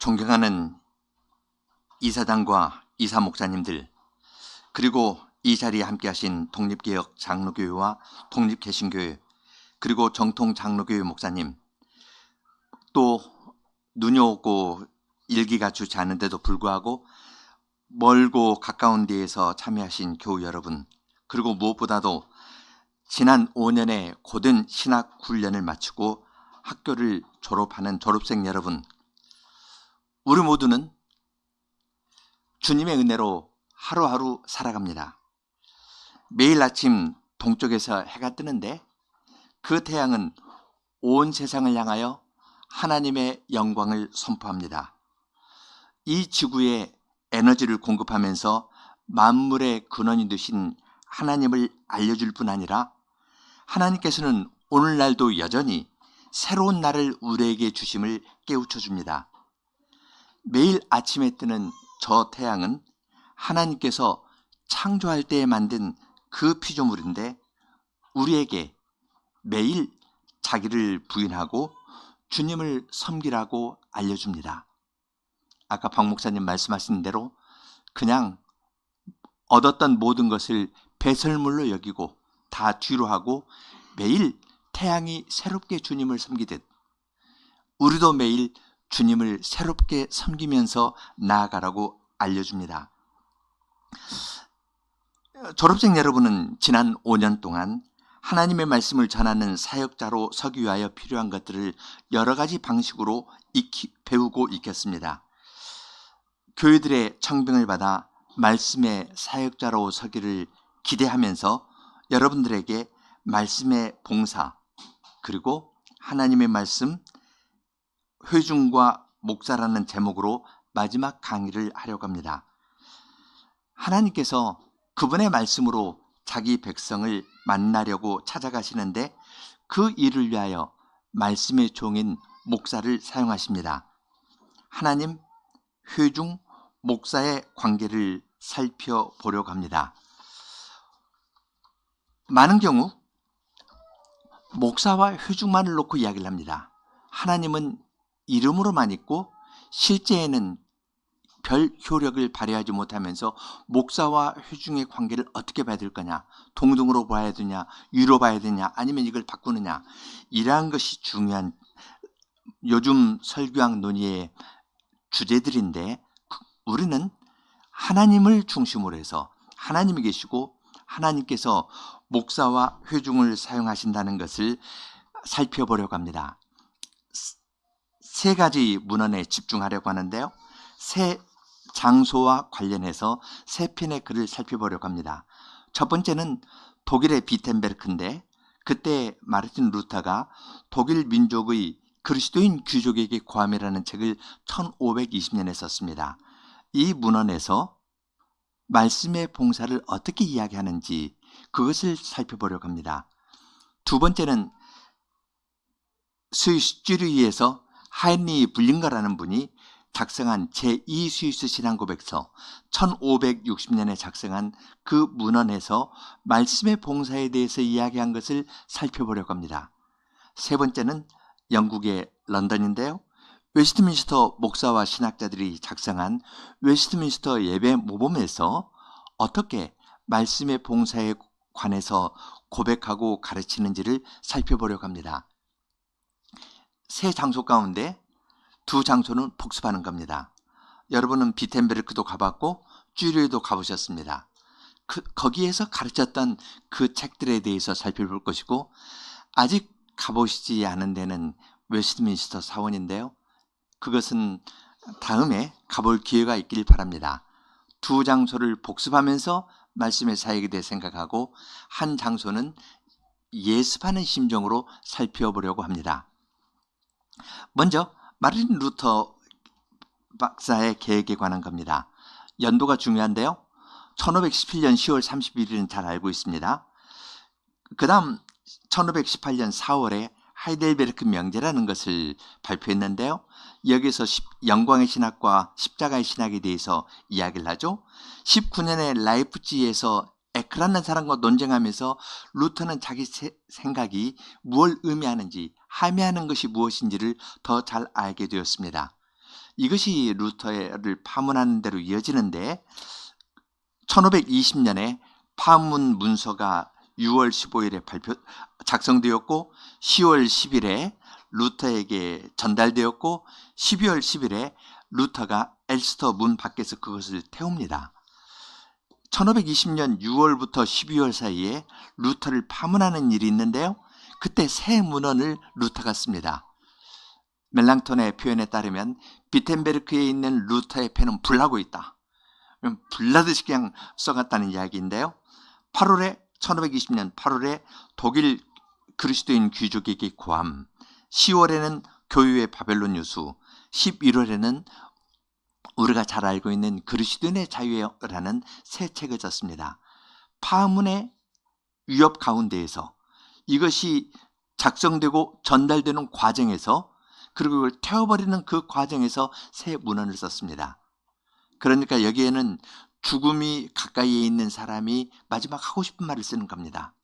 존경하는 이사장과 이사 목사님들, 그리고 이 자리에 함께 하신 독립개혁 장로교회와 독립개신교회, 그리고 정통 장로교회 목사님, 또 눈이 오고 일기가 좋지 않은데도 불구하고 멀고 가까운 데에서 참여하신 교우 여러분, 그리고 무엇보다도 지난 5년의 고된 신학 훈련을 마치고 학교를 졸업하는 졸업생 여러분, 우리 모두는 주님의 은혜로 하루하루 살아갑니다. 매일 아침 동쪽에서 해가 뜨는데 그 태양은 온 세상을 향하여 하나님의 영광을 선포합니다. 이 지구에 에너지를 공급하면서 만물의 근원이 되신 하나님을 알려줄 뿐 아니라 하나님께서는 오늘날도 여전히 새로운 날을 우리에게 주심을 깨우쳐 줍니다. 매일 아침에 뜨는 저 태양은 하나님께서 창조할 때에 만든 그 피조물인데 우리에게 매일 자기를 부인하고 주님을 섬기라고 알려줍니다. 아까 박 목사님 말씀하신 대로 그냥 얻었던 모든 것을 배설물로 여기고 다 뒤로 하고 매일 태양이 새롭게 주님을 섬기듯 우리도 매일 주님을 새롭게 섬기면서 나아가라고 알려줍니다. 졸업생 여러분은 지난 5년 동안 하나님의 말씀을 전하는 사역자로 서기 위하여 필요한 것들을 여러 가지 방식으로 배우고 익혔습니다. 교회들의 청빙을 받아 말씀의 사역자로 서기를 기대하면서 여러분들에게 말씀의 봉사, 그리고 하나님의 말씀, 회중과 목사라는 제목으로 마지막 강의를 하려고 합니다. 하나님께서 그분의 말씀으로 자기 백성을 만나려고 찾아가시는데 그 일을 위하여 말씀의 종인 목사를 사용하십니다. 하나님, 회중, 목사의 관계를 살펴보려고 합니다. 많은 경우 목사와 회중만을 놓고 이야기를 합니다. 하나님은 이름으로만 있고 실제에는 별 효력을 발휘하지 못하면서 목사와 회중의 관계를 어떻게 봐야 될 거냐, 동등으로 봐야 되냐, 위로 봐야 되냐, 아니면 이걸 바꾸느냐, 이러한 것이 중요한 요즘 설교학 논의의 주제들인데 우리는 하나님을 중심으로 해서 하나님이 계시고 하나님께서 목사와 회중을 사용하신다는 것을 살펴보려고 합니다. 세 가지 문헌에 집중하려고 하는데요. 세 장소와 관련해서 세 편의 글을 살펴보려고 합니다. 첫 번째는 독일의 비텐베르크인데 그때 마르틴 루터가 독일 민족의 그리스도인 귀족에게 고함이라는 책을 1520년에 썼습니다. 이 문헌에서 말씀의 봉사를 어떻게 이야기하는지 그것을 살펴보려고 합니다. 두 번째는 스위스 쭈리히에서 하인리 블링거라는 분이 작성한 제2스위스 신앙고백서 1560년에 작성한 그 문헌에서 말씀의 봉사에 대해서 이야기한 것을 살펴보려고 합니다. 세 번째는 영국의 런던인데요. 웨스트민스터 목사와 신학자들이 작성한 웨스트민스터 예배 모범에서 어떻게 말씀의 봉사에 관해서 고백하고 가르치는지를 살펴보려고 합니다. 세 장소 가운데 두 장소는 복습하는 겁니다. 여러분은 비텐베르크도 가봤고 쭈리히도 가보셨습니다. 거기에서 가르쳤던 그 책들에 대해서 살펴볼 것이고 아직 가보시지 않은 데는 웨스트민스터 사원인데요. 그것은 다음에 가볼 기회가 있길 바랍니다. 두 장소를 복습하면서 말씀의 사역에 대해 생각하고 한 장소는 예습하는 심정으로 살펴보려고 합니다. 먼저 마르틴 루터 박사의 계획에 관한 겁니다. 연도가 중요한데요. 1517년 10월 31일은 잘 알고 있습니다. 그 다음 1518년 4월에 하이델베르크 명제라는 것을 발표했는데요. 여기서 영광의 신학과 십자가의 신학에 대해서 이야기를 하죠. 19년에 라이프치히에서 에크라는 사람과 논쟁하면서 루터는 자기 생각이 무엇을 의미하는지, 함의하는 것이 무엇인지를 더 잘 알게 되었습니다. 이것이 루터를 파문하는 대로 이어지는데 1520년에 파문 문서가 6월 15일에 작성되었고 10월 10일에 루터에게 전달되었고 12월 10일에 루터가 엘스터 문 밖에서 그것을 태웁니다. 1520년 6월부터 12월 사이에 루터를 파문하는 일이 있는데요. 그때 새 문헌을 루터가 씁니다. 멜랑톤의 표현에 따르면 비텐베르크에 있는 루터의 펜은 불나고 있다. 불나듯이 그냥 써갔다는 이야기인데요. 1520년 8월에 독일 그리스도인 귀족에게 고함, 10월에는 교유의 바벨론 요수, 11월에는 우리가 잘 알고 있는 그리스도인의 자유라는 새 책을 썼습니다. 파문의 위협 가운데에서 이것이 작성되고 전달되는 과정에서 그리고 그걸 태워버리는 그 과정에서 새 문헌을 썼습니다. 그러니까 여기에는 죽음이 가까이에 있는 사람이 마지막 하고 싶은 말을 쓰는 겁니다.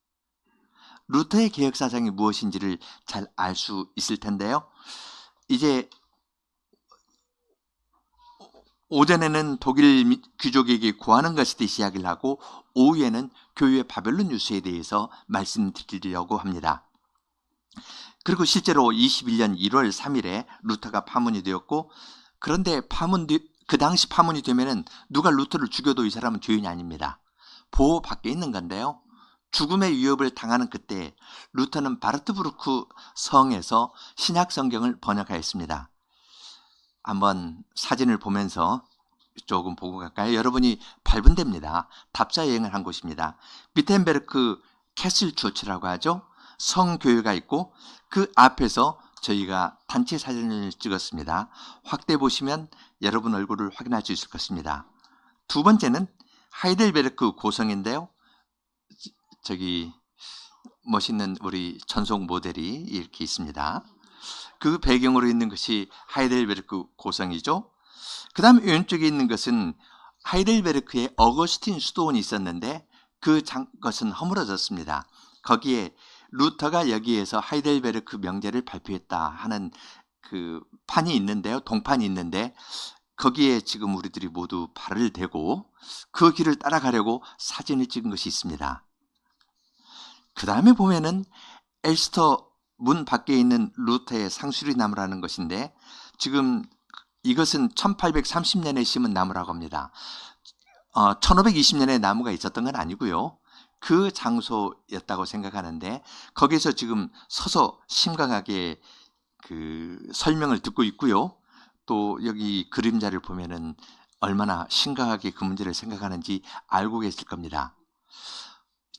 루터의 개혁사상이 무엇인지를 잘 알 수 있을 텐데요. 이제 오전에는 독일 귀족에게 구하는 것에 시작을 하고 오후에는 교유의 바벨론 유수에 대해서 말씀드리려고 합니다. 그리고 실제로 21년 1월 3일에 루터가 파문이 되었고, 그런데 그 당시 파문이 되면은 누가 루터를 죽여도 이 사람은 죄인이 아닙니다. 보호 밖에 있는 건데요. 죽음의 위협을 당하는 그때 루터는 바르트부르크 성에서 신약 성경을 번역하였습니다. 한번 사진을 보면서 조금 보고 갈까요? 여러분이 밟은 데입니다. 답사 여행을 한 곳입니다. 비텐베르크 캐슬 처치라고 하죠. 성교회가 있고 그 앞에서 저희가 단체 사진을 찍었습니다. 확대 보시면 여러분 얼굴을 확인할 수 있을 것입니다. 두 번째는 하이델베르크 고성인데요. 저기 멋있는 우리 전속 모델이 이렇게 있습니다. 그 배경으로 있는 것이 하이델베르크 고성이죠. 그 다음 왼쪽에 있는 것은 하이델베르크에 어거스틴 수도원이 있었는데 그것은 허물어졌습니다. 거기에 루터가 여기에서 하이델베르크 명제를 발표했다 하는 그 판이 있는데요. 동판이 있는데 거기에 지금 우리들이 모두 발을 대고 그 길을 따라가려고 사진을 찍은 것이 있습니다. 그 다음에 보면은 엘스터 문 밖에 있는 루터의 상수리 나무라는 것인데 지금 이것은 1830년에 심은 나무라고 합니다. 1520년에 나무가 있었던 건 아니고요. 그 장소였다고 생각하는데 거기서 지금 서서 심각하게 그 설명을 듣고 있고요. 또 여기 그림자를 보면은 얼마나 심각하게 그 문제를 생각하는지 알고 계실 겁니다.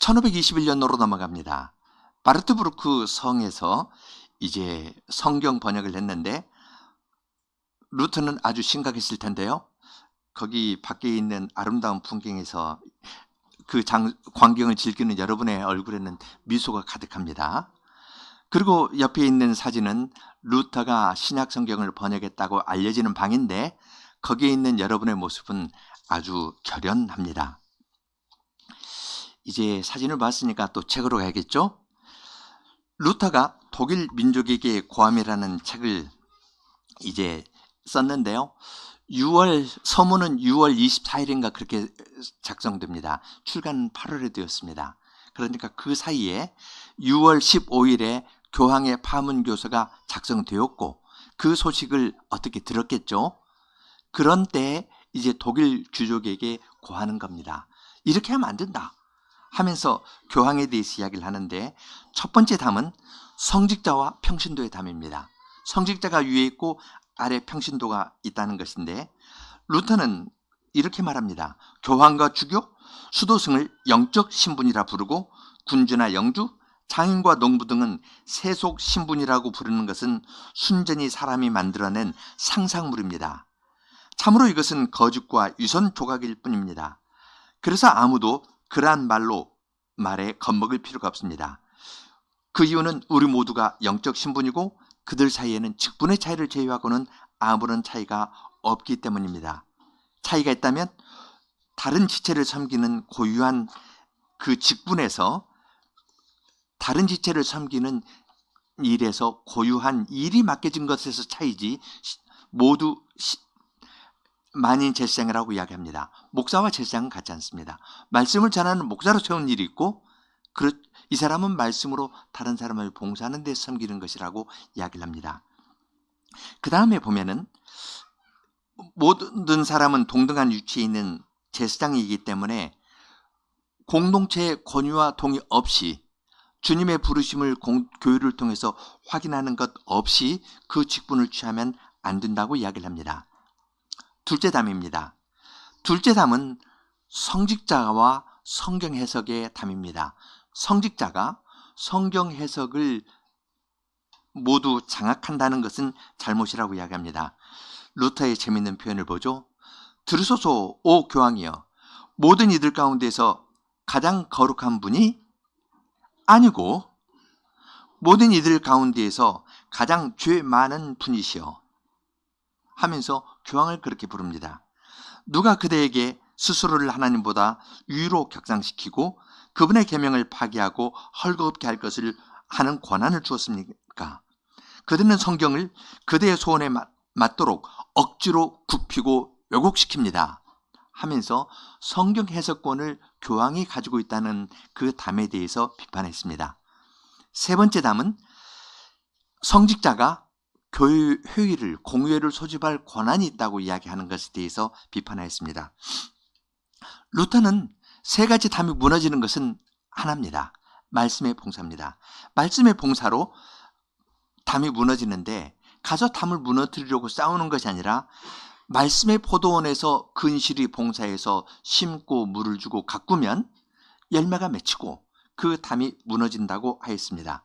1521년으로 넘어갑니다. 바르트부르크 성에서 이제 성경 번역을 했는데 루터는 아주 심각했을 텐데요. 거기 밖에 있는 아름다운 풍경에서 그 광경을 즐기는 여러분의 얼굴에는 미소가 가득합니다. 그리고 옆에 있는 사진은 루터가 신약 성경을 번역했다고 알려지는 방인데 거기에 있는 여러분의 모습은 아주 결연합니다. 이제 사진을 봤으니까 또 책으로 가야겠죠? 루터가 독일 민족에게 고함이라는 책을 이제 썼는데요. 서문은 6월 24일인가 그렇게 작성됩니다. 출간은 8월에 되었습니다. 그러니까 그 사이에 6월 15일에 교황의 파문교서가 작성되었고 그 소식을 어떻게 들었겠죠? 그런 때 이제 독일 귀족에게 고하는 겁니다. 이렇게 하면 안 된다 하면서 교황에 대해서 이야기를 하는데 첫 번째 담은 성직자와 평신도의 담입니다. 성직자가 위에 있고 아래 평신도가 있다는 것인데 루터는 이렇게 말합니다. 교황과 주교, 수도승을 영적 신분이라 부르고 군주나 영주, 장인과 농부 등은 세속 신분이라고 부르는 것은 순전히 사람이 만들어낸 상상물입니다. 참으로 이것은 거짓과 유선 조각일 뿐입니다. 그래서 아무도 그러한 말에 겁먹을 필요가 없습니다. 그 이유는 우리 모두가 영적 신분이고 그들 사이에는 직분의 차이를 제외하고는 아무런 차이가 없기 때문입니다. 차이가 있다면 다른 지체를 섬기는 고유한 그 직분에서 다른 지체를 섬기는 일에서 고유한 일이 맡겨진 것에서 차이지 모두 만인 제사장이라고 이야기합니다. 목사와 제사장은 같지 않습니다. 말씀을 전하는 목사로 세운 일이 있고 이 사람은 말씀으로 다른 사람을 봉사하는 데 섬기는 것이라고 이야기를 합니다. 그 다음에 보면은 모든 사람은 동등한 위치에 있는 제사장이기 때문에 공동체의 권유와 동의 없이 주님의 부르심을 교회를 통해서 확인하는 것 없이 그 직분을 취하면 안 된다고 이야기를 합니다. 둘째 담입니다. 둘째 담은 성직자와 성경 해석의 담입니다. 성직자가 성경 해석을 모두 장악한다는 것은 잘못이라고 이야기합니다. 루터의 재미있는 표현을 보죠. 들으소서 오 교황이여, 모든 이들 가운데서 가장 거룩한 분이 아니고 모든 이들 가운데에서 가장 죄 많은 분이시여 하면서 교황을 그렇게 부릅니다. 누가 그대에게 스스로를 하나님보다 위로 격상시키고 그분의 계명을 파기하고 헐겁게 할 것을 하는 권한을 주었습니까? 그들은 성경을 그대의 소원에 맞도록 억지로 굽히고 왜곡시킵니다 하면서 성경 해석권을 교황이 가지고 있다는 그 담에 대해서 비판했습니다. 세 번째 담은 성직자가 교회 회의를, 공회를 소집할 권한이 있다고 이야기하는 것에 대해서 비판하였습니다. 루터는 세 가지 담이 무너지는 것은 하나입니다. 말씀의 봉사입니다. 말씀의 봉사로 담이 무너지는데 가서 담을 무너뜨리려고 싸우는 것이 아니라 말씀의 포도원에서 근실이 봉사해서 심고 물을 주고 가꾸면 열매가 맺히고 그 담이 무너진다고 하였습니다.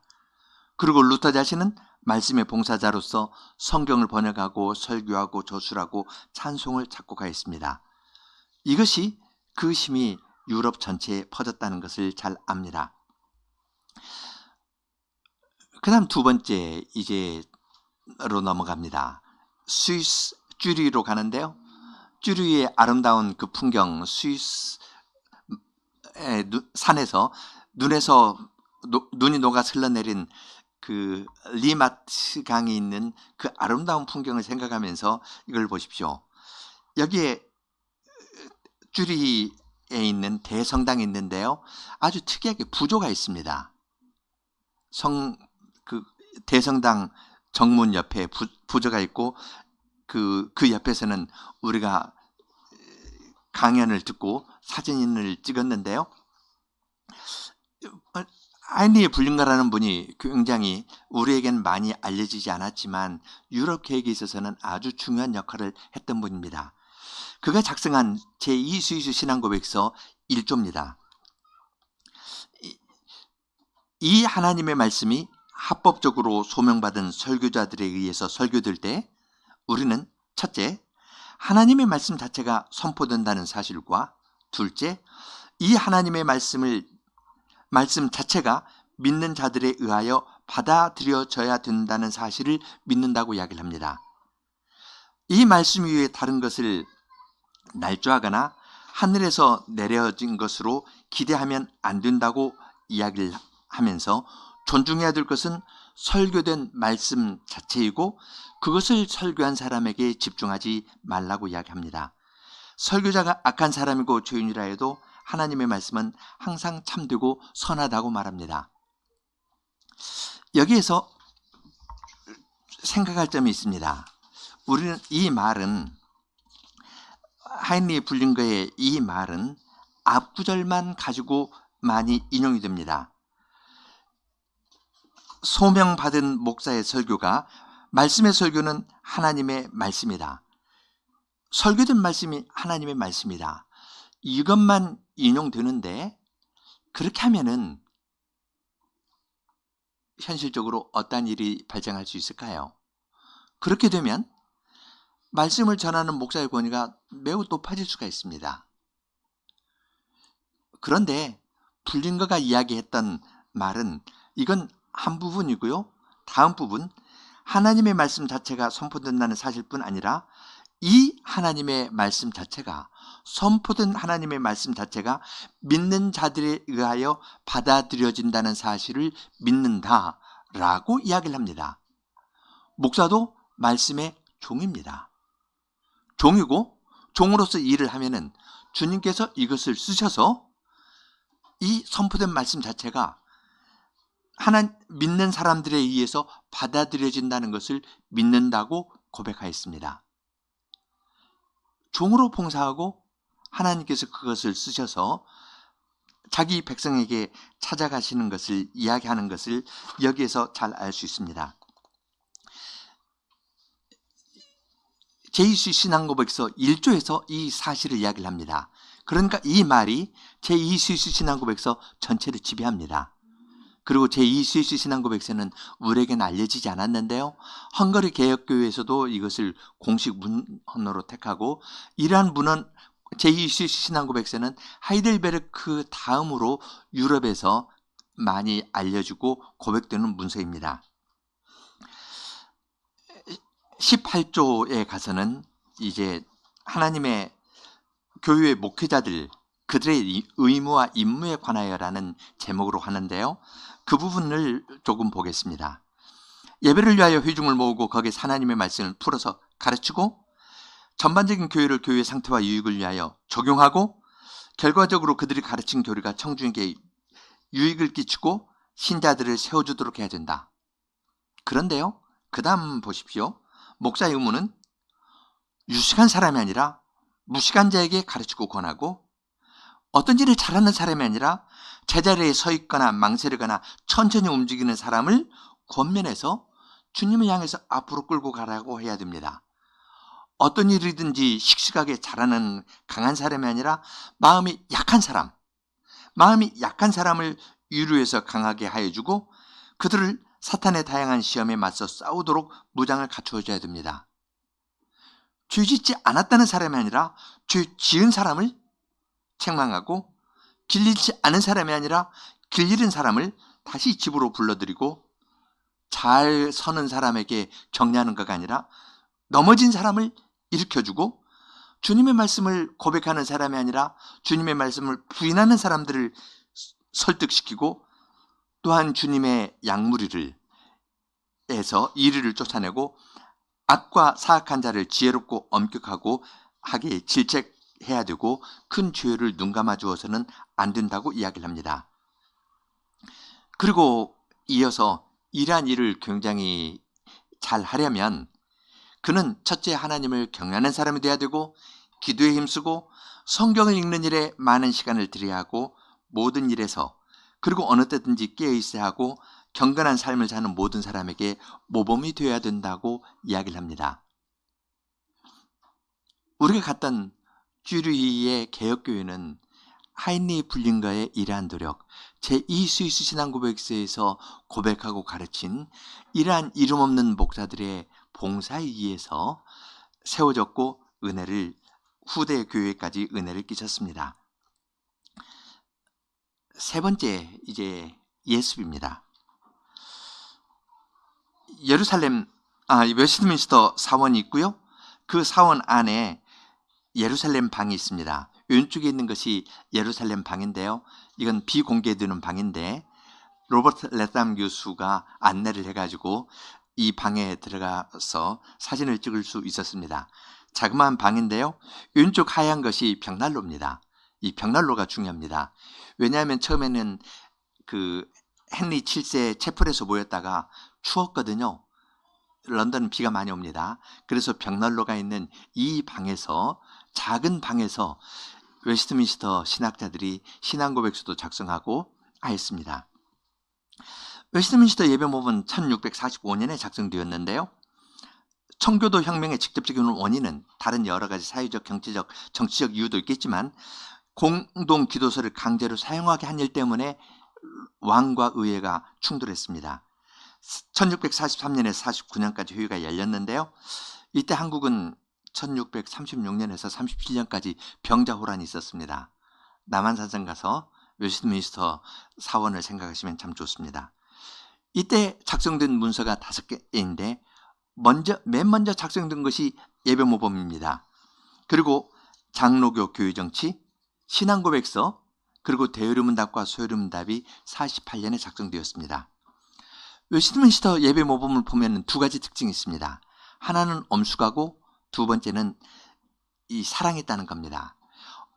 그리고 루터 자신은 말씀의 봉사자로서 성경을 번역하고 설교하고 저술하고 찬송을 작곡하였습니다. 이것이 그 힘이 유럽 전체에 퍼졌다는 것을 잘 압니다. 그 다음 두 번째 이제로 넘어갑니다. 스위스 쭈리히로 가는데요. 쭈리히의 아름다운 그 풍경, 스위스 산에서 눈이 녹아 흘러내린 그 리마트 강이 있는 그 아름다운 풍경을 생각하면서 이걸 보십시오. 여기에 쭈리히에 있는 대성당이 있는데요. 아주 특이하게 부조가 있습니다. 그 대성당 정문 옆에 부조가 있고 그 옆에서는 우리가 강연을 듣고 사진을 찍었는데요. 하인리히 불링가라는 분이 굉장히 우리에겐 많이 알려지지 않았지만 유럽 계획에 있어서는 아주 중요한 역할을 했던 분입니다. 그가 작성한 제2스위스 신앙고백서 1조입니다. 이 하나님의 말씀이 합법적으로 소명받은 설교자들에 의해서 설교될 때 우리는 첫째, 하나님의 말씀 자체가 선포된다는 사실과 둘째, 이 하나님의 말씀 자체가 믿는 자들에 의하여 받아들여져야 된다는 사실을 믿는다고 이야기를 합니다. 이 말씀 위에 다른 것을 날조하거나 하늘에서 내려진 것으로 기대하면 안 된다고 이야기를 하면서 존중해야 될 것은 설교된 말씀 자체이고 그것을 설교한 사람에게 집중하지 말라고 이야기합니다. 설교자가 악한 사람이고 죄인이라 해도 하나님의 말씀은 항상 참되고 선하다고 말합니다. 여기에서 생각할 점이 있습니다. 우리는 이 말은 하인리히 불링거의 이 말은 앞구절만 가지고 많이 인용이 됩니다. 소명받은 목사의 설교가 말씀의 설교는 하나님의 말씀이다. 설교된 말씀이 하나님의 말씀이다. 이것만 인용되는데 그렇게 하면은 현실적으로 어떤 일이 발생할 수 있을까요? 그렇게 되면 말씀을 전하는 목사의 권위가 매우 높아질 수가 있습니다. 그런데 불링거가 이야기했던 말은 이건 한 부분이고요. 다음 부분, 하나님의 말씀 자체가 선포된다는 사실뿐 아니라 이 하나님의 말씀 자체가, 선포된 하나님의 말씀 자체가 믿는 자들에 의하여 받아들여진다는 사실을 믿는다라고 이야기를 합니다. 목사도 말씀의 종입니다. 종이고 종으로서 일을 하면은 주님께서 이것을 쓰셔서 이 선포된 말씀 자체가 하나님 믿는 사람들에 의해서 받아들여진다는 것을 믿는다고 고백하였습니다. 종으로 봉사하고 하나님께서 그것을 쓰셔서 자기 백성에게 찾아가시는 것을 이야기하는 것을 여기에서 잘 알 수 있습니다. 제2수 신앙고백서 1조에서 이 사실을 이야기를 합니다. 그러니까 이 말이 제2스위스 신앙고백서 전체를 지배합니다. 그리고 제2스위스 신앙고백서는 우리에게는 알려지지 않았는데요. 헝가리 개혁교회에서도 이것을 공식 문헌으로 택하고, 이러한 문헌 제2스위스 신앙고백서는 하이델베르크 다음으로 유럽에서 많이 알려지고 고백되는 문서입니다. 18조에 가서는 이제 하나님의 교회 목회자들, 그들의 의무와 임무에 관하여라는 제목으로 하는데요. 그 부분을 조금 보겠습니다. 예배를 위하여 회중을 모으고 거기에 하나님의 말씀을 풀어서 가르치고, 전반적인 교회를 교회의 상태와 유익을 위하여 적용하고, 결과적으로 그들이 가르친 교리가 청중에게 유익을 끼치고 신자들을 세워주도록 해야 된다. 그런데요, 그 다음 보십시오. 목사의 의무는 유식한 사람이 아니라 무식한 자에게 가르치고 권하고, 어떤 일을 잘하는 사람이 아니라 제자리에 서 있거나 망설이거나 천천히 움직이는 사람을 권면해서 주님을 향해서 앞으로 끌고 가라고 해야 됩니다. 어떤 일이든지 씩씩하게 잘하는 강한 사람이 아니라 마음이 약한 사람을 위로해서 강하게 하여주고, 그들을 사탄의 다양한 시험에 맞서 싸우도록 무장을 갖추어줘야 됩니다. 죄 짓지 않았다는 사람이 아니라 죄 지은 사람을 책망하고, 길 잃지 않은 사람이 아니라 길 잃은 사람을 다시 집으로 불러들이고, 잘 서는 사람에게 격려하는 것가 아니라 넘어진 사람을 일으켜주고, 주님의 말씀을 고백하는 사람이 아니라 주님의 말씀을 부인하는 사람들을 설득시키고, 또한 주님의 양무리를 해서 이리를 쫓아내고 악과 사악한 자를 지혜롭고 엄격하고 하게 질책해야 되고, 큰 죄를 눈감아 주어서는 안 된다고 이야기를 합니다. 그리고 이어서 이러한 일을 굉장히 잘 하려면 그는 첫째 하나님을 경외하는 사람이 되어야 되고, 기도에 힘쓰고 성경을 읽는 일에 많은 시간을 들여야 하고, 모든 일에서 그리고 어느 때든지 깨어 있어야 하고, 경건한 삶을 사는 모든 사람에게 모범이 되어야 된다고 이야기를 합니다. 우리가 갔던 쭈르히의 개혁교회는 하인리 불린가의 이러한 노력, 제2스위스 신앙고백서에서 고백하고 가르친 이러한 이름 없는 목사들의 봉사에 의해서 세워졌고, 은혜를 후대 교회까지 은혜를 끼쳤습니다. 세 번째, 이제 예습입니다. 웨스트민스터 사원이 있고요. 그 사원 안에 예루살렘 방이 있습니다. 왼쪽에 있는 것이 예루살렘 방인데요. 이건 비공개되는 방인데, 로버트 레담 교수가 안내를 해가지고 이 방에 들어가서 사진을 찍을 수 있었습니다. 자그마한 방인데요. 왼쪽 하얀 것이 벽난로입니다. 이 벽난로가 중요합니다. 왜냐하면 처음에는 그 헨리 7세 채플에서 모였다가 추웠거든요. 런던은 비가 많이 옵니다. 그래서 벽난로가 있는 이 방에서, 작은 방에서 웨스트민스터 신학자들이 신앙고백서도 작성하고 하였습니다. 웨스트민스터 예배모범은 1645년에 작성되었는데요. 청교도 혁명의 직접적인 원인은 다른 여러 가지 사회적, 경제적, 정치적 이유도 있겠지만, 공동 기도서를 강제로 사용하게 한 일 때문에 왕과 의회가 충돌했습니다. 1643년에서 49년까지 회의가 열렸는데요. 이때 한국은 1636년에서 37년까지 병자호란이 있었습니다. 남한산성 가서 웨스트민스터 사원을 생각하시면 참 좋습니다. 이때 작성된 문서가 5개인데, 맨 먼저 작성된 것이 예배모범입니다. 그리고 장로교 교회정치, 신앙고백서, 그리고 대요리문답과 소요리문답이 48년에 작성되었습니다. 웨스트민스터 예배모범을 보면 두 가지 특징이 있습니다. 하나는 엄숙하고, 두 번째는 이 사랑했다는 겁니다.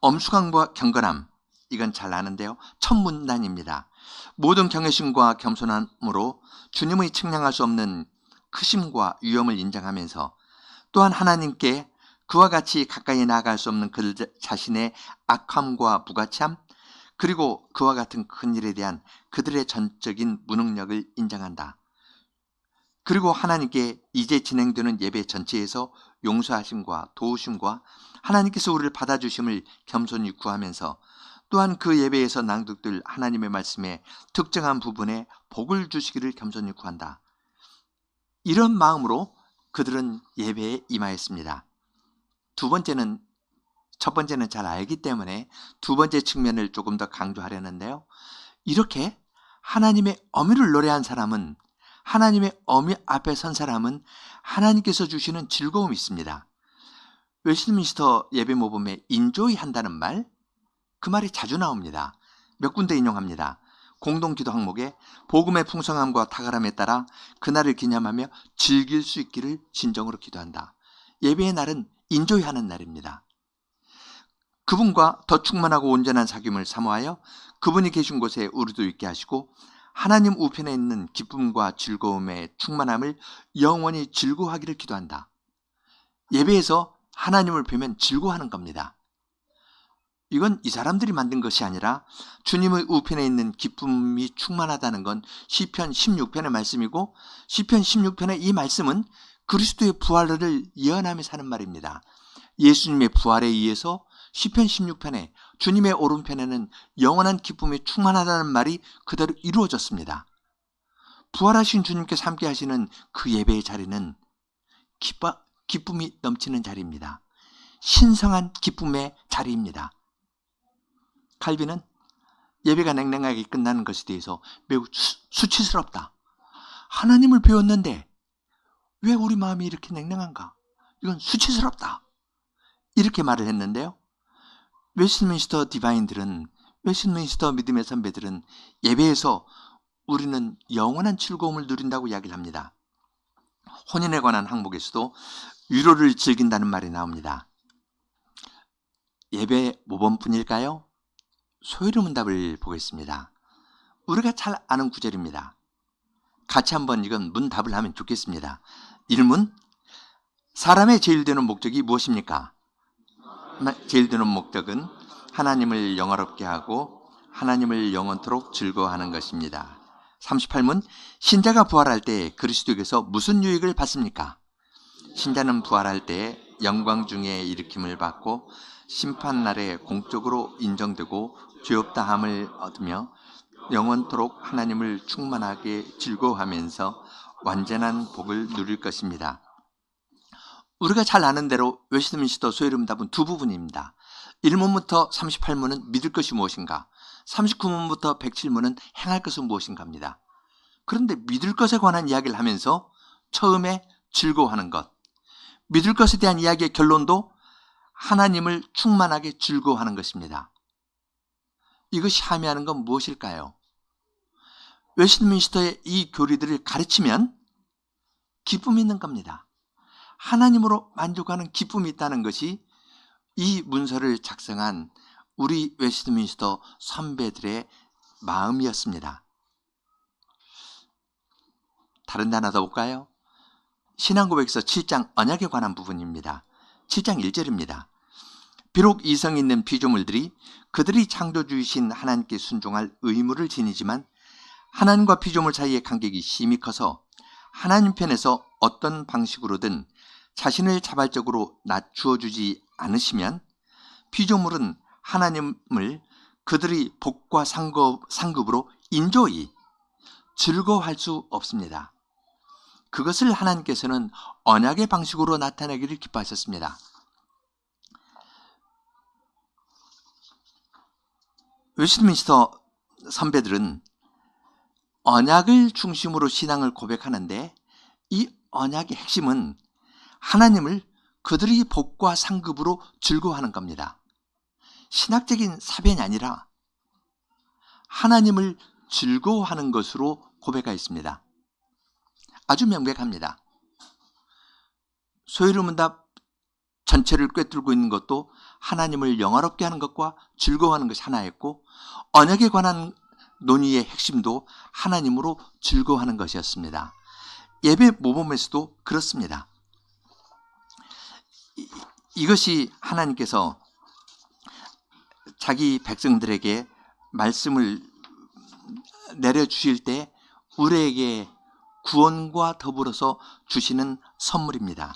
엄숙함과 경건함, 이건 잘 아는데요. 첫 문단입니다. 모든 경외심과 겸손함으로 주님의 측량할 수 없는 크심과 위엄을 인정하면서 또한 하나님께 그와 같이 가까이 나아갈 수 없는 그들 자신의 악함과 무가치함, 그리고 그와 같은 큰 일에 대한 그들의 전적인 무능력을 인정한다. 그리고 하나님께 이제 진행되는 예배 전체에서 용서하심과 도우심과 하나님께서 우리를 받아주심을 겸손히 구하면서 또한 그 예배에서 낭독될 하나님의 말씀에 특정한 부분에 복을 주시기를 겸손히 구한다. 이런 마음으로 그들은 예배에 임하였습니다. 첫 번째는 잘 알기 때문에 두 번째 측면을 조금 더 강조하려는데요. 이렇게 하나님의 어미를 노래한 사람은, 하나님의 어미 앞에 선 사람은 하나님께서 주시는 즐거움이 있습니다. 웨스트민스터 예배 모범에 인조이 한다는 말, 그 말이 자주 나옵니다. 몇 군데 인용합니다. 공동기도 항목에 복음의 풍성함과 탁월함에 따라 그날을 기념하며 즐길 수 있기를 진정으로 기도한다. 예배의 날은 인조이 하는 날입니다. 그분과 더 충만하고 온전한 사귐을 사모하여 그분이 계신 곳에 우리도 있게 하시고 하나님 우편에 있는 기쁨과 즐거움의 충만함을 영원히 즐거워하기를 기도한다. 예배에서 하나님을 뵈면 즐거워하는 겁니다. 이건 이 사람들이 만든 것이 아니라 주님의 우편에 있는 기쁨이 충만하다는 건 시편 16편의 말씀이고, 시편 16편의 이 말씀은 그리스도의 부활을 예언하면서 하는 말입니다. 예수님의 부활에 의해서 시편 16편에 주님의 오른편에는 영원한 기쁨이 충만하다는 말이 그대로 이루어졌습니다. 부활하신 주님께서 함께 하시는 그 예배의 자리는 기쁨이 넘치는 자리입니다. 신성한 기쁨의 자리입니다. 칼빈은 예배가 냉랭하게 끝나는 것에 대해서 매우 수치스럽다. 하나님을 배웠는데 왜 우리 마음이 이렇게 냉랭한가? 이건 수치스럽다. 이렇게 말을 했는데요. 웨스트민스터 디바인들은, 웨스트민스터 믿음의 선배들은 예배에서 우리는 영원한 즐거움을 누린다고 이야기를 합니다. 혼인에 관한 항목에서도 위로를 즐긴다는 말이 나옵니다. 예배 모범뿐일까요? 소위로 문답을 보겠습니다. 우리가 잘 아는 구절입니다. 같이 한번 이건 문답을 하면 좋겠습니다. 1문, 사람의 제일 되는 목적이 무엇입니까? 제일 되는 목적은 하나님을 영화롭게 하고 하나님을 영원토록 즐거워하는 것입니다. 38문, 신자가 부활할 때 그리스도에게서 무슨 유익을 받습니까? 신자는 부활할 때 영광 중에 일으킴을 받고 심판날에 공적으로 인정되고 죄없다함을 얻으며 영원토록 하나님을 충만하게 즐거워하면서 완전한 복을 누릴 것입니다. 우리가 잘 아는 대로 웨스트민스터 소위름답은 두 부분입니다. 1문부터 38문은 믿을 것이 무엇인가, 39문부터 107문은 행할 것은 무엇인가입니다. 그런데 믿을 것에 관한 이야기를 하면서 처음에 즐거워하는 것, 믿을 것에 대한 이야기의 결론도 하나님을 충만하게 즐거워하는 것입니다. 이것이 함의하는 건 무엇일까요? 웨스트민스터의 이 교리들을 가르치면 기쁨이 있는 겁니다. 하나님으로 만족하는 기쁨이 있다는 것이 이 문서를 작성한 우리 웨스트민스터 선배들의 마음이었습니다. 다른 데 하나 더 볼까요? 신앙고백서 7장 언약에 관한 부분입니다. 7장 1절입니다. 비록 이성 있는 피조물들이 그들이 창조주이신 하나님께 순종할 의무를 지니지만 하나님과 피조물 사이의 간격이 심히 커서 하나님 편에서 어떤 방식으로든 자신을 자발적으로 낮추어 주지 않으시면 피조물은 하나님을 그들이 복과 상급으로 인조히 즐거워할 수 없습니다. 그것을 하나님께서는 언약의 방식으로 나타내기를 기뻐하셨습니다. 웨스트민스터 선배들은 언약을 중심으로 신앙을 고백하는데 이 언약의 핵심은 하나님을 그들이 복과 상급으로 즐거워하는 겁니다. 신학적인 사변이 아니라 하나님을 즐거워하는 것으로 고백하였습니다. 아주 명백합니다. 소위름문답 전체를 꿰뚫고 있는 것도 하나님을 영화롭게 하는 것과 즐거워하는 것이 하나였고, 언약에 관한 논의의 핵심도 하나님으로 즐거워하는 것이었습니다. 예배 모범에서도 그렇습니다. 이것이 하나님께서 자기 백성들에게 말씀을 내려주실 때 우리에게 구원과 더불어서 주시는 선물입니다.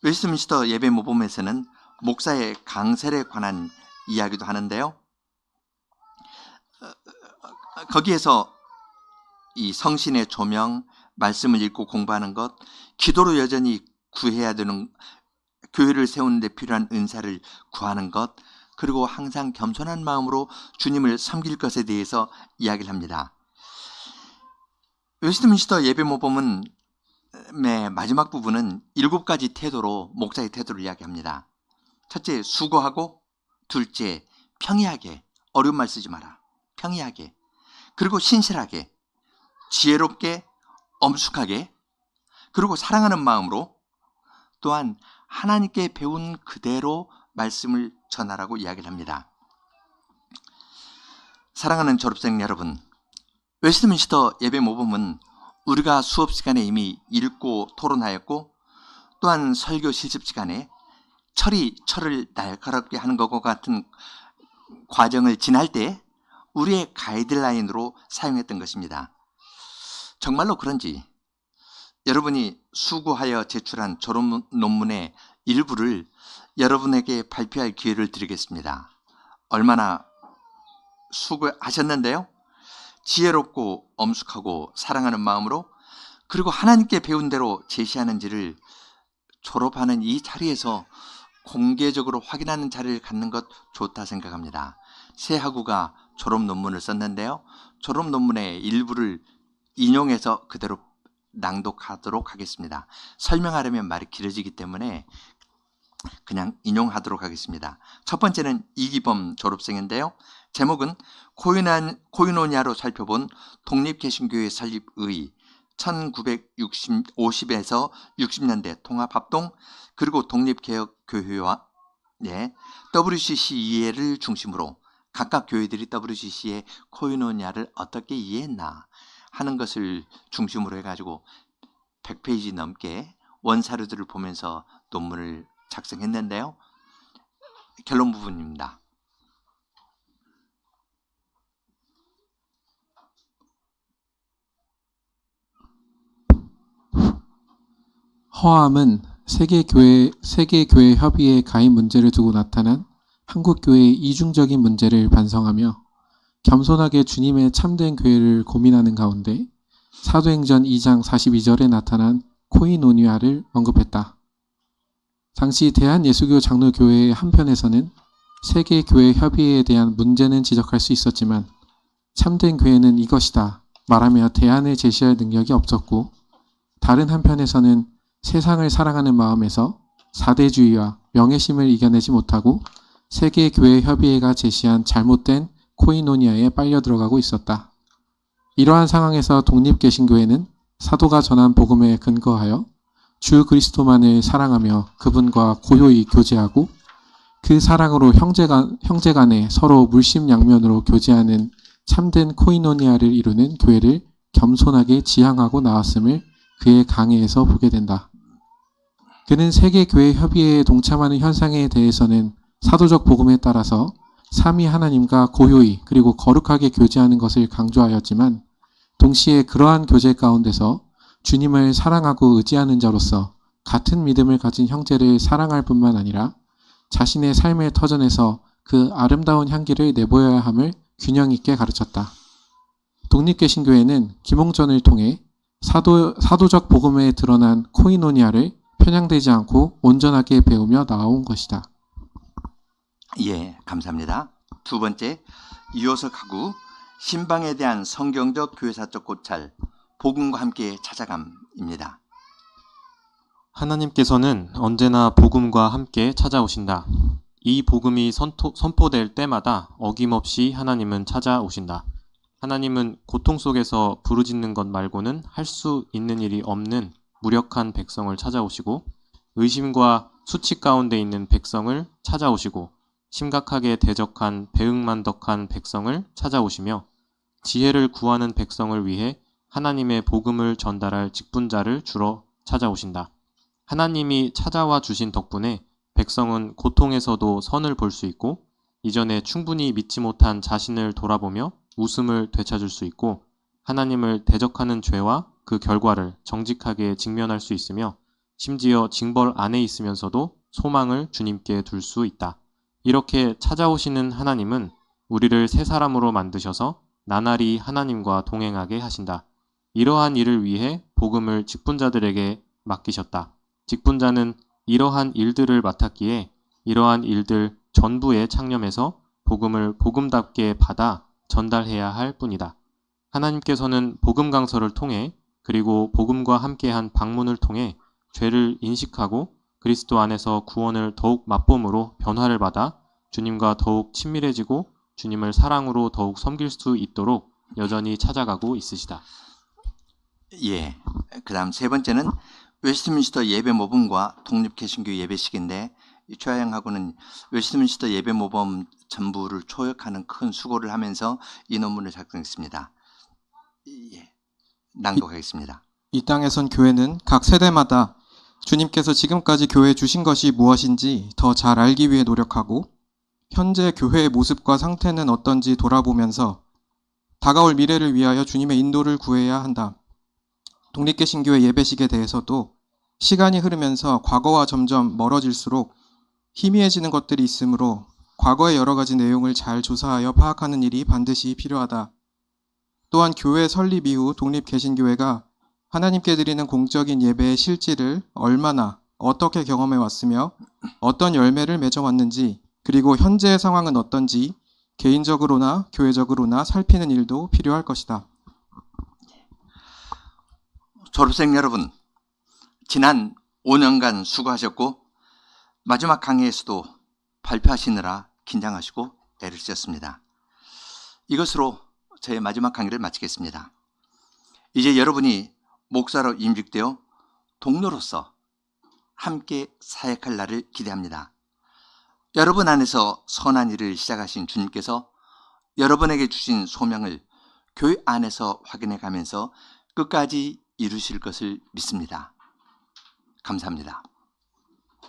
웨스트민스터 예배 모범에서는 목사의 강설에 관한 이야기도 하는데요. 거기에서 이 성신의 조명, 말씀을 읽고 공부하는 것, 기도로 여전히 구해야 되는, 교회를 세우는 데 필요한 은사를 구하는 것, 그리고 항상 겸손한 마음으로 주님을 섬길 것에 대해서 이야기를 합니다. 웨스트민스터 예배 모범은 마지막 부분은 7가지 태도로, 목사의 태도를 이야기합니다. 첫째, 수고하고, 둘째, 평이하게, 어려운 말 쓰지 마라, 평이하게, 그리고 신실하게, 지혜롭게, 엄숙하게, 그리고 사랑하는 마음으로, 또한 하나님께 배운 그대로 말씀을 전하라고 이야기를 합니다. 사랑하는 졸업생 여러분, 웨스트민스터 예배 모범은 우리가 수업 시간에 이미 읽고 토론하였고, 또한 설교 실습 시간에 철을 날카롭게 하는 것과 같은 과정을 지날 때 우리의 가이드라인으로 사용했던 것입니다. 정말로 그런지 여러분이 수고하여 제출한 졸업 논문의 일부를 여러분에게 발표할 기회를 드리겠습니다. 얼마나 수고하셨는데요? 지혜롭고 엄숙하고 사랑하는 마음으로, 그리고 하나님께 배운 대로 제시하는지를 졸업하는 이 자리에서 공개적으로 확인하는 자리를 갖는 것 좋다 생각합니다. 새 학우가 졸업 논문을 썼는데요. 졸업 논문의 일부를 인용해서 그대로 낭독하도록 하겠습니다. 설명하려면 말이 길어지기 때문에 그냥 인용하도록 하겠습니다. 첫 번째는 이기범 졸업생인데요. 제목은 코이노니아로 살펴본 독립개신교회 설립의 1950에서 60년대 통합합동, 그리고 독립개혁교회와 WCC 이해를 중심으로 각각 교회들이 WCC의 코이노니아를 어떻게 이해했나 하는 것을 중심으로 해가지고 100페이지 넘게 원사료들을 보면서 논문을 작성했는데요. 결론 부분입니다. 허암은 세계교회 협의회 가입 문제를 두고 나타난 한국교회의 이중적인 문제를 반성하며 겸손하게 주님의 참된 교회를 고민하는 가운데 사도행전 2장 42절에 나타난 코이노니아를 언급했다. 당시 대한예수교 장로교회의 한편에서는 세계교회 협의회에 대한 문제는 지적할 수 있었지만 참된 교회는 이것이다 말하며 대안을 제시할 능력이 없었고, 다른 한편에서는 세상을 사랑하는 마음에서 사대주의와 명예심을 이겨내지 못하고 세계교회협의회가 제시한 잘못된 코이노니아에 빨려 들어가고 있었다. 이러한 상황에서 독립개신교회는 사도가 전한 복음에 근거하여 주 그리스도만을 사랑하며 그분과 고요히 교제하고 그 사랑으로 형제간에 서로 물심양면으로 교제하는 참된 코이노니아를 이루는 교회를 겸손하게 지향하고 나왔음을 그의 강해에서 보게 된다. 그는 세계교회협의회에 동참하는 현상에 대해서는 사도적 복음에 따라서 삼위 하나님과 고요히 그리고 거룩하게 교제하는 것을 강조하였지만, 동시에 그러한 교제 가운데서 주님을 사랑하고 의지하는 자로서 같은 믿음을 가진 형제를 사랑할 뿐만 아니라 자신의 삶의 터전에서 그 아름다운 향기를 내보여야 함을 균형 있게 가르쳤다. 독립개신교회는 김홍전을 통해 사도적 복음에 드러난 코이노니아를 편향되지 않고 온전하게 배우며 나아온 것이다. 예, 감사합니다. 두 번째, 이호석 학우 신방에 대한 성경적 교회사적 고찰, 복음과 함께 찾아감입니다. 하나님께서는 언제나 복음과 함께 찾아오신다. 이 복음이 선포될 때마다 어김없이 하나님은 찾아오신다. 하나님은 고통 속에서 부르짖는 것 말고는 할 수 있는 일이 없는 무력한 백성을 찾아오시고 의심과 수치 가운데 있는 백성을 찾아오시고 심각하게 대적한 배응만덕한 백성을 찾아오시며 지혜를 구하는 백성을 위해 하나님의 복음을 전달할 직분자를 주러 찾아오신다. 하나님이 찾아와 주신 덕분에 백성은 고통에서도 선을 볼 수 있고 이전에 충분히 믿지 못한 자신을 돌아보며 웃음을 되찾을 수 있고 하나님을 대적하는 죄와 그 결과를 정직하게 직면할 수 있으며 심지어 징벌 안에 있으면서도 소망을 주님께 둘 수 있다. 이렇게 찾아오시는 하나님은 우리를 새 사람으로 만드셔서 나날이 하나님과 동행하게 하신다. 이러한 일을 위해 복음을 직분자들에게 맡기셨다. 직분자는 이러한 일들을 맡았기에 이러한 일들 전부에 창념해서 복음을 복음답게 받아 전달해야 할 뿐이다. 하나님께서는 복음 강서를 통해 그리고 복음과 함께한 방문을 통해 죄를 인식하고 그리스도 안에서 구원을 더욱 맛봄으로 변화를 받아 주님과 더욱 친밀해지고 주님을 사랑으로 더욱 섬길 수 있도록 여전히 찾아가고 있으시다. 예. 그 다음 세 번째는 웨스트민스터 예배 모범과 독립개신교 예배식인데 이 최하영하고는 웨스트민스터 예배 모범 전부를 초역하는 큰 수고를 하면서 이 논문을 작성했습니다. 예. 낭독하겠습니다. 이 땅에선 교회는 각 세대마다 주님께서 지금까지 교회에 주신 것이 무엇인지 더 잘 알기 위해 노력하고 현재 교회의 모습과 상태는 어떤지 돌아보면서 다가올 미래를 위하여 주님의 인도를 구해야 한다. 독립개신교의 예배식에 대해서도 시간이 흐르면서 과거와 점점 멀어질수록 희미해지는 것들이 있으므로 과거의 여러 가지 내용을 잘 조사하여 파악하는 일이 반드시 필요하다. 또한 교회 설립 이후 독립개신교회가 하나님께 드리는 공적인 예배의 실질을 얼마나 어떻게 경험해 왔으며 어떤 열매를 맺어왔는지 그리고 현재의 상황은 어떤지 개인적으로나 교회적으로나 살피는 일도 필요할 것이다. 졸업생 여러분, 지난 5년간 수고하셨고 마지막 강의에서도 발표하시느라 긴장하시고 애를 쓰셨습니다. 이것으로 저의 마지막 강의를 마치겠습니다. 이제 여러분이 목사로 임직되어 동료로서 함께 사역할 날을 기대합니다. 여러분 안에서 선한 일을 시작하신 주님께서 여러분에게 주신 소명을 교회 안에서 확인해 가면서 끝까지 이루실 것을 믿습니다. 감사합니다.